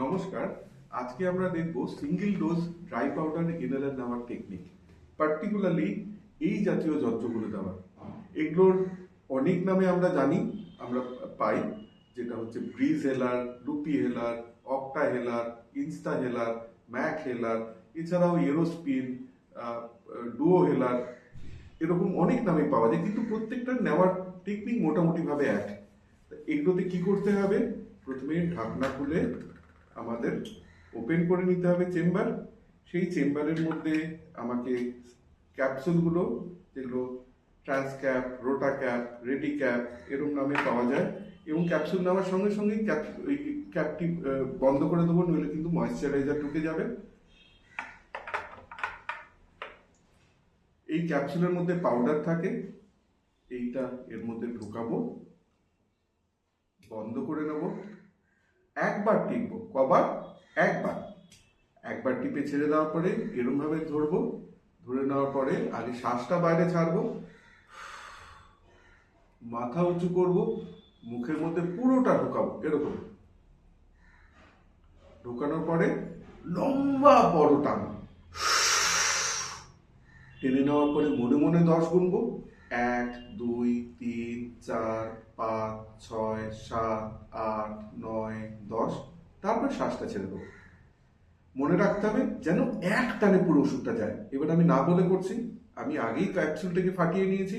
নমস্কার। আজকে আমরা দেখব single dose dry powder inhaler নেওয়ার টেকনিক, পার্টিকুলারলি এই জাতীয় যন্ত্রগুলো দেওয়ার। এগুলোর অনেক নামে আমরা জানি, আমরা পাই, যেটা হচ্ছে ব্রিজ হেলার, লুপি হেলার, অক্টা হেলার, ইনস্টা হেলার, ম্যাক হেলার, এছাড়াও এরোস্পিন, ডুও হেলার, এরকম অনেক নামে পাওয়া যায়, কিন্তু প্রত্যেকটার নেওয়ার টেকনিক মোটামুটিভাবে এক। এগুলোতে কি করতে হবে? প্রথমে ঢাকনা খুলে আমাদের ওপেন করে নিতে হবে চেম্বার। সেই চেম্বারের মধ্যে আমাকে ক্যাপসুলগুলো, যেগুলো trans cap, rota cap, ready cap এরকম নামে পাওয়া যায়, এবং ক্যাপসুল নেওয়ার সঙ্গে সঙ্গে ওই ক্যাপটি বন্ধ করে দেবো, নইলে কিন্তু ময়েশ্চারাইজার ঢুকে যাবে। এই ক্যাপসুলের মধ্যে পাউডার থাকে, এইটা এর মধ্যে ঢুকাবো, বন্ধ করে নেব। একবার টিপবো। কবার? একবার। একবার টিপে ছেড়ে দেওয়ার পরে এরকম ভাবে ধরবো, ধরে নেওয়ার পরে আগে শ্বাসটা বাইরে ছাড়বো, মাথা উঁচু করব, মুখের মধ্যে পুরোটা ঢোকাবো এরকম। ঢোকানোর পরে লম্বা বড় টান টেনে নেওয়ার পরে মনে মনে 10 গুনবো। 1 2 3 4 5 6 7 8 9 10। তারপর শ্বাসটা ছেড়ে দেবো। মনে রাখতে হবে যেন এক টানে পুরো ওষুধটা যায়। এবার আমি না বলে করছি, আমি আগেই ক্যাপসুলটাকে ফাটিয়ে নিয়েছি।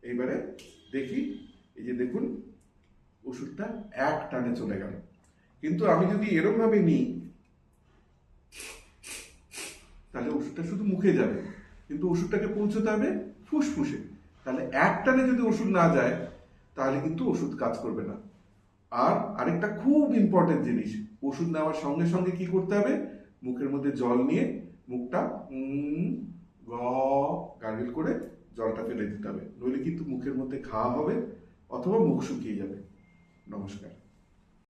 এইবারে দেখি, এই যে দেখুন ওষুধটা এক টানে চলে গেল। কিন্তু আমি যদি এরকম ভাবে নিই, তাহলে ওষুধটা শুধু মুখে যাবে, কিন্তু ওষুধটাকে পৌঁছতে হবে ফুসফুসে। তাহলে এক টানে যদি ওষুধ না যায়, তাহলে কিন্তু ওষুধ কাজ করবে না। আর আরেকটা খুব ইম্পর্টেন্ট জিনিস, ওষুধ নেওয়ার সঙ্গে সঙ্গে কি করতে হবে? মুখের মধ্যে জল নিয়ে মুখটা গ গার্গেল করে জলটা ফেলে দিতে হবে, নইলে কিন্তু মুখের মধ্যে ঘা হবে অথবা মুখ শুকিয়ে যাবে। নমস্কার।